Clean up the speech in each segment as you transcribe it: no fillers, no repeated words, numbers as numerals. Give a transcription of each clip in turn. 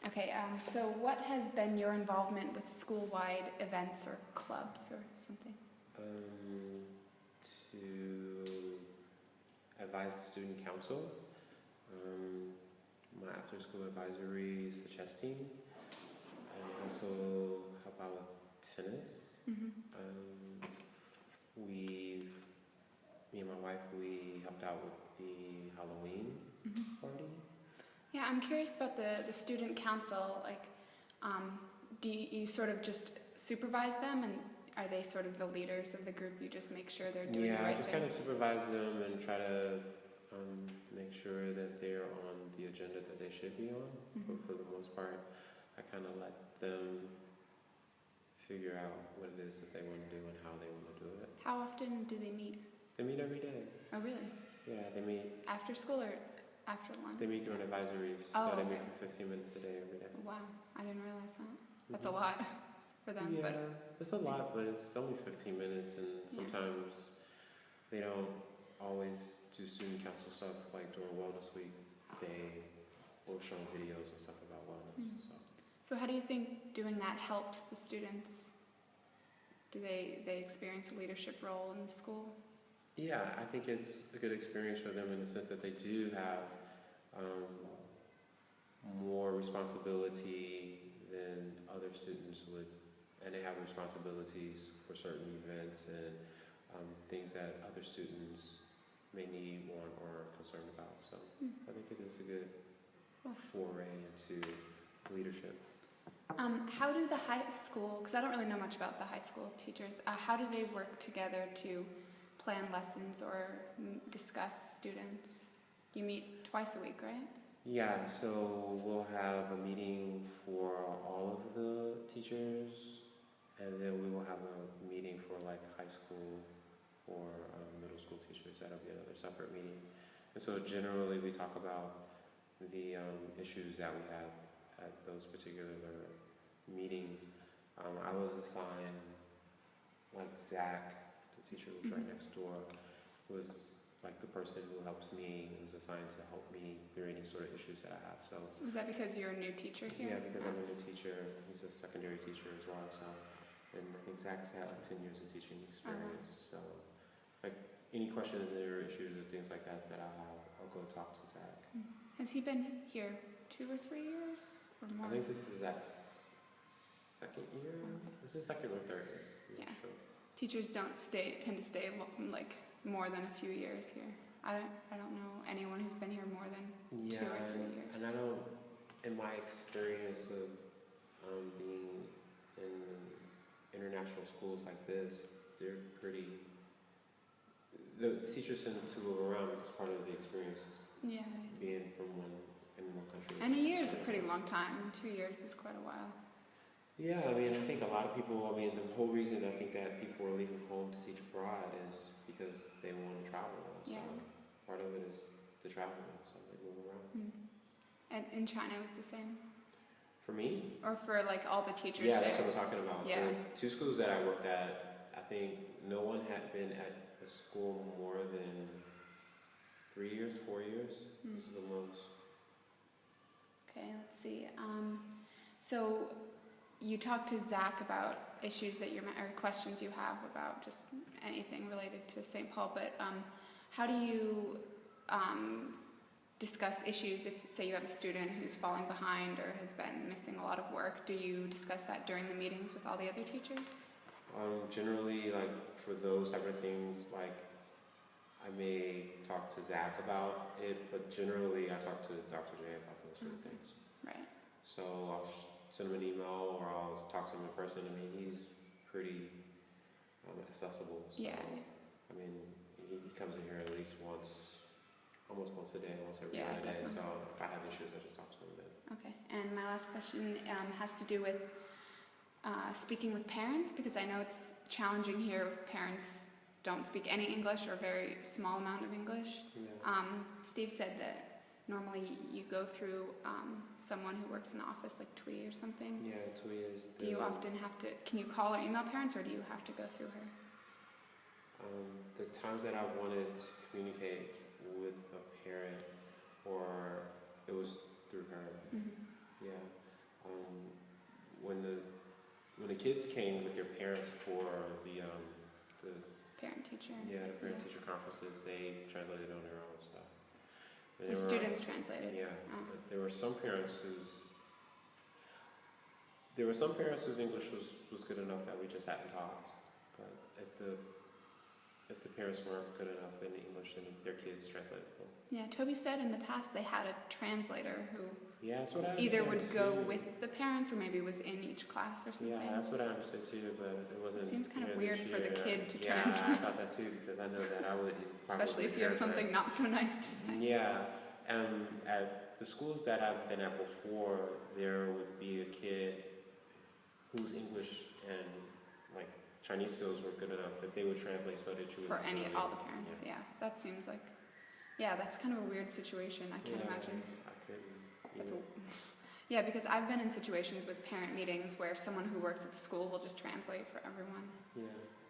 Okay, so what has been your involvement with school-wide events or clubs or something? To advise the student council, my after-school advisory is the chess team, and also help out with tennis. Mm-hmm. Me and my wife, we helped out with the Halloween party. Yeah, I'm curious about the student council. Like, do you sort of just supervise them, and are they sort of the leaders of the group? You just make sure they're doing the right thing? Yeah, I just kind of supervise them and try to make sure that they're on the agenda that they should be on. But for the most part, I kind of let them figure out what it is that they want to do and how they want to do it. How often do they meet? They meet every day. Oh, really? Yeah, they meet After school or after lunch? They meet during advisories, Oh, so they okay. meet for 15 minutes a day every day. Wow, I didn't realize that. That's a lot for them. Yeah, But it's a lot, but it's only 15 minutes, and sometimes they don't always do student council stuff. Like during Wellness Week, they will show videos and stuff about wellness. So how do you think doing that helps the students? Do they experience a leadership role in the school? Yeah, I think it's a good experience for them in the sense that they do have more responsibility than other students would, and they have responsibilities for certain events and things that other students may need, want, or are concerned about. So I think it is a good foray into leadership. How do the high school, because I don't really know much about the high school teachers, how do they work together to plan lessons or discuss students? You meet twice a week, right? Yeah, so we'll have a meeting for all of the teachers, and then we will have a meeting for like high school or middle school teachers. That'll be another separate meeting. And so generally we talk about the issues that we have at those particular meetings. I was assigned, like Zach, the teacher who's right next door, was like the person who helps me, who's assigned to help me through any sort of issues that I have. So was that because you're a new teacher here? Yeah, because I'm a new teacher. He's a secondary teacher as well. So, and I think Zach's had like 10 years of teaching experience. So, like any questions or issues or things like that that I have, I'll go talk to Zach. Has he been here 2 or 3 years or more? I think this is Zach's second year. This is second or third year. I'm not sure. Teachers tend to stay like more than a few years here. I don't know anyone who's been here more than 2 or 3 years. And I don't, in my experience of being in international schools like this, they're pretty. The teachers tend to move around because part of the experience is being from one country. And a year is a pretty long time. 2 years is quite a while. Yeah, I mean, I think a lot of people, the whole reason I think that people are leaving home to teach abroad is because they want to travel. So part of it is the traveling, so they move around. And in China it was the same? For me? Or for like all the teachers there? there? That's what I'm talking about. Yeah. The 2 schools that I worked at, I think no one had been at a school more than 3 years, 4 years. This is the most. Okay, let's see. So you talked to Zach about issues that or questions you have about just anything related to St. Paul, but how do you discuss issues if, say, you have a student who's falling behind or has been missing a lot of work? Do you discuss that during the meetings with all the other teachers? Generally, like for those type of things, like I may talk to Zach about it, but generally I talk to Dr. J about those sort of things. Right. So I'll send him an email or I'll talk to him in person. I mean, he's pretty accessible. So, Yeah. I mean, he comes in here at least almost once a day, once every other day. Definitely. So if I have issues, I just talk to him then. Okay. And my last question has to do with speaking with parents, because I know it's challenging here if parents don't speak any English or a very small amount of English. Yeah. Steve said that normally you go through someone who works in the office, like Tui or something. Yeah, Tui is. Do you often have to, can you call or email parents, or do you have to go through her? The times that I wanted to communicate with a parent, or it was through her. Yeah. when the kids came with their parents for the Parent-teacher. the parent-teacher conferences, they translated on their own stuff. And The there were- students translated. Yeah, Oh. but there were some parents whose English was good enough that we just hadn't taught. But if the parents weren't good enough in English, then their kids translated them. Yeah, Toby said in the past they had a translator who Yeah, that's what I either understood would go too. with the parents or maybe was in each class or something. Yeah, that's what I understood too, but it wasn't. It seems kind of here weird this for the year. kid to Yeah, translate. I thought that too because I know that I would Especially if you have something not so nice to say. Yeah, at the schools that I've been at before, there would be a kid whose English and like Chinese skills were good enough that they would translate so that you would For know all the parents, yeah. That seems like, that's kind of a weird situation. I can't imagine. I couldn't. That's either. Yeah, because I've been in situations with parent meetings where someone who works at the school will just translate for everyone. Yeah.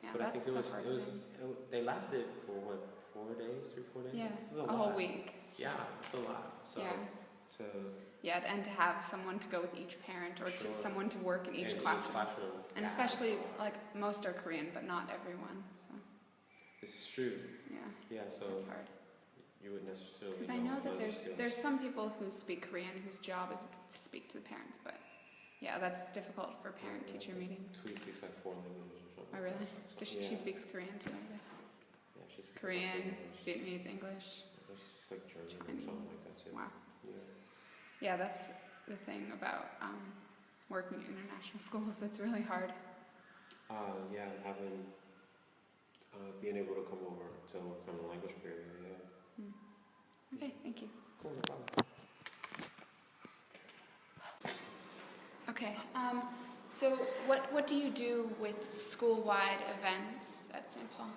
Yeah, But I that's think the hard thing. they lasted for what, 4 days, 3-4 days? Yeah, This is a lot. whole week. Yeah, it's a lot. So, Yeah. so Yeah, and to have someone to go with each parent or Sure. to someone to work in each in classroom. And yeah, especially, like, most are Korean, but not everyone, so, it's true. yeah, Yeah, so it's hard. you wouldn't necessarily. Because I know that those skills. there's some people who speak Korean whose job is to speak to the parents, but, yeah, that's difficult for parent-teacher meetings. Sweet speaks like 4 languages or something. Oh, really? Does she, Yeah. she speaks Korean too, I guess. Yeah, she speaks Korean, like Vietnamese, English. She speaks like German or Chinese. something like that too. Wow. Yeah. Yeah, that's the thing about working in international schools that's really hard. Yeah, having being able to come over to come to language barrier. Yeah. Okay, thank you. Cool, no problem. Okay, so what do you do with school-wide events at St. Paul?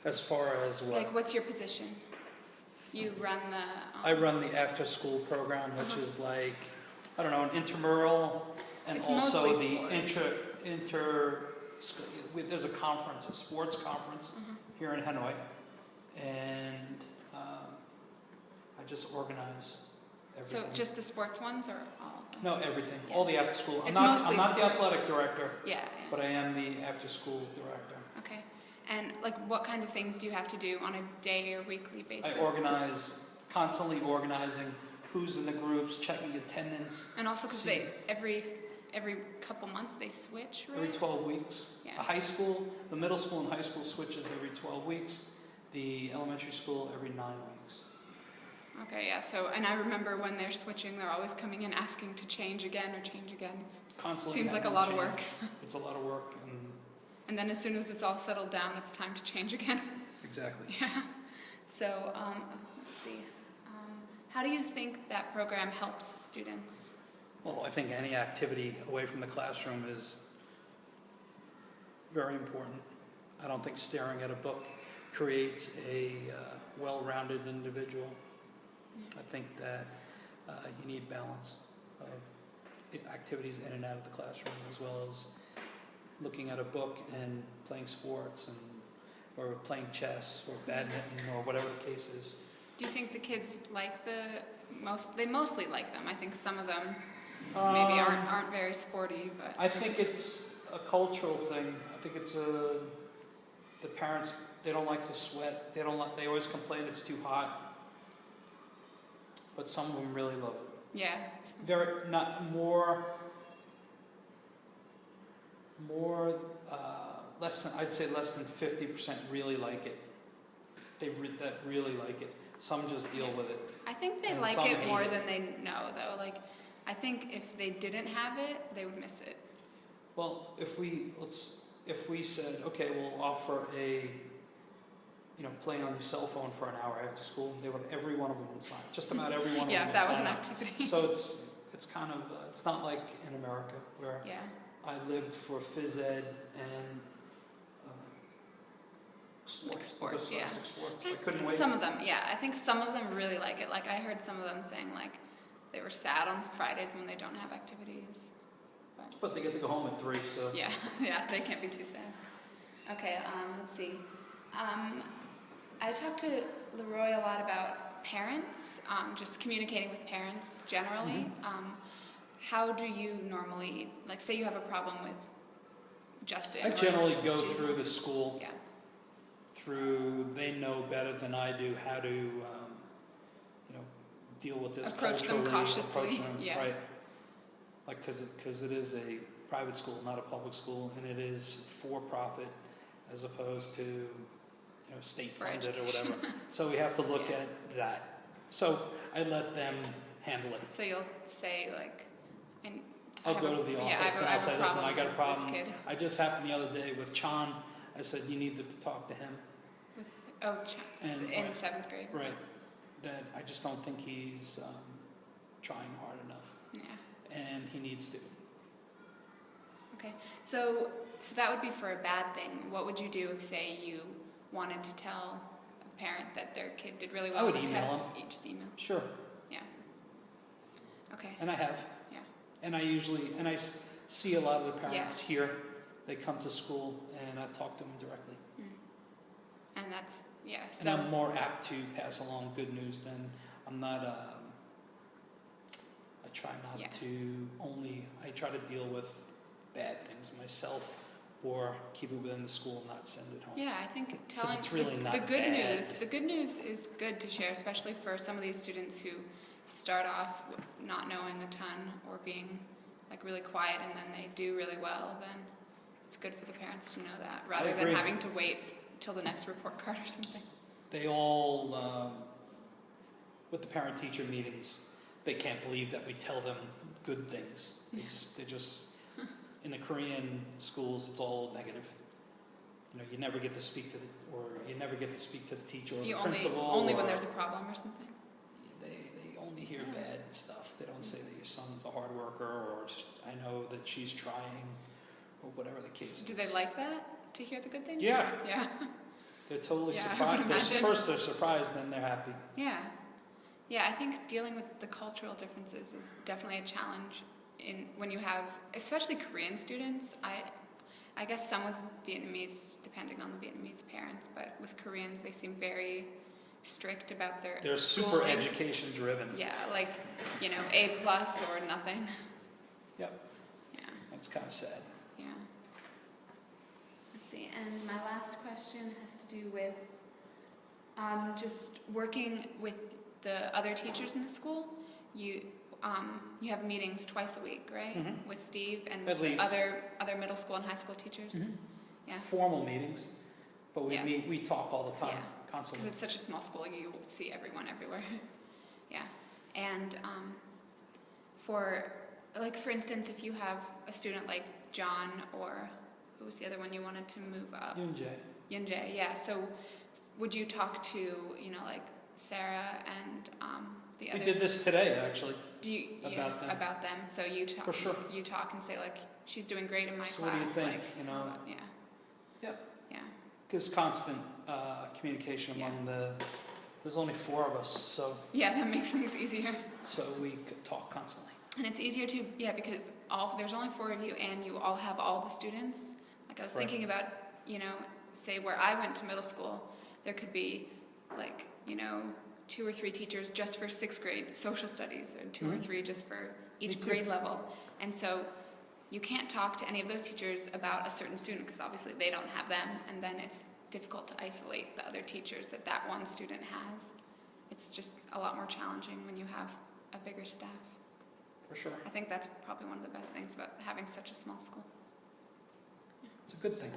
As far as what? Like, what's your position? You run the... I run the after-school program, which Uh-huh. is like, I don't know, an intramural, and It's also mostly the sports. there's a conference, a sports conference Mhm. here in Hanoi, and I just organize So everything. just the sports ones or all of them? No, everything, Yeah. all the after-school. It's I'm mostly not the sports. athletic director, Yeah, but I am the after-school director. okay. And like, what kinds of things do you have to do on a day or weekly basis? I organize, constantly organizing who's in the groups, checking attendance, And also because See- every couple months they switch, right? every 12 weeks. Yeah. The high school, the middle school and high school switches every 12 weeks. The elementary school every 9 weeks. Okay, yeah. So, and I remember when they're switching, they're always coming in asking to change again or change again. It Constantly. seems like a having lot of to work. change. It's a lot of work, And then as soon as it's all settled down, it's time to change again. exactly. Yeah. So, let's see. How do you think that program helps students? Well, I think any activity away from the classroom is very important. I don't think staring at a book creates a well-rounded individual. I think that you need balance of activities in and out of the classroom, as well as looking at a book and playing sports or playing chess or badminton or whatever the case is. Do you think the kids like they mostly like them? I think some of them maybe aren't very sporty, but I think it's a cultural thing. I think it's the parents, they don't like to sweat. They always complain it's too hot. But some of them really love it. yeah. I'd say less than 50% really like it. That really like it. Some just deal with it. I think they And like some it hate more it. than they know, though. Like, I think if they didn't have it, they would miss it. Well, if we said, okay, we'll offer playing on your cell phone for an hour after school, every one of them would sign. Just about every one of Yeah, them if would that was sign an up. activity. So it's kind of it's not like in America where Yeah. I lived for phys ed and sports. sports, Just yeah. basic sports. I I couldn't think wait. some of them, yeah. I think some of them really like it. Like, I heard some of them saying, like, they were sad on Fridays when they don't have activities. But they get to go home at 3, so Yeah, yeah, they can't be too sad. Okay, let's see. I talked to Leroy a lot about parents, just communicating with parents generally. how do you normally, like, say you have a problem with Justin? I or generally go Jude. through the school, Yeah. they know better than I do how to, deal with this Approach them culturally, cautiously, approach them, yeah. right. Like, because it is a private school, not a public school, and it is for-profit as opposed to, state For funded or education. whatever. So we have to look Yeah. at that. So I let them handle it. So you'll say, like, and I'll go to the office and I'll say, listen, I got a problem. With this kid. I just happened the other day with Chan. I said, you need to talk to him. In And 7th grade. right, that I just don't think he's trying hard enough, Yeah. and he needs to. Okay. So that would be for a bad thing. What would you do if, say, you wanted to tell a parent that their kid did really well I would on the email test? him. You just email. Sure, Okay. and I have. Yeah. And I see a lot of the parents here. They come to school, and I talk to them directly. And that's And So I'm more apt to pass along good news than I'm not. I try not Yeah. to only. I try to deal with bad things myself, or keep it within the school and not send it home. yeah, I think telling it's really not the good bad. news. The good news is good to share, especially for some of these students who start off not knowing a ton or being like really quiet, and then they do really well. Then it's good for the parents to know that, rather than agree. having to wait till the next report card or something. They all, with the parent-teacher meetings, they can't believe that we tell them good things. Yeah. They just, in the Korean schools, it's all negative. You never get to speak to the teacher or You the only principal. when or- there's a problem or something. They only hear Yeah. bad stuff. They don't say that your son's a hard worker, or I know that she's trying, or whatever the case is. Do they like that, to hear the good things? Yeah. Yeah. They're totally Yeah, I would surprised. imagine. First they're surprised, then they're happy. Yeah. Yeah, I think dealing with the cultural differences is definitely a challenge when you have, especially Korean students. I guess some with Vietnamese, depending on the Vietnamese parents, but with Koreans, they seem very strict about their They're super schooling. education driven. Yeah, like, A+ or nothing. Yep. Yeah. That's kind of sad. Yeah. Let's see, and my last question has to do with just working with the other teachers in the school. You have meetings twice a week, right? Mhm. With Steve and At with the least. other middle school and high school teachers. Mhm. Yeah. Formal meetings, but we Yeah. meet, we talk all the time, Yeah. Because constantly. it's such a small school, you see everyone everywhere. Yeah. And for instance, if you have a student like John, or who was the other one you wanted to move up? Yunjae. Yunjae, yeah. So would you talk to, like Sarah and the We other? did this today, actually. Do you about them. about them? So you talk. For sure. You talk and say like, she's doing great in my So class. what do you think? Like, yeah. Yep. Yeah. Because constant communication Yeah. among there's only 4 of us, so Yeah, that makes things easier. we could talk constantly. And it's easier to, because there's only 4 of you, and you all have all the students. Like I was Right. thinking about, say where I went to middle school, there could be 2 or 3 teachers just for 6th grade social studies, or 2 or Mhm. 3 just for each Me too. grade level. And so you can't talk to any of those teachers about a certain student, because obviously they don't have them, and then it's difficult to isolate the other teachers that one student has. It's just a lot more challenging when you have a bigger staff. For sure. I think that's probably one of the best things about having such a small school. It's a good thing.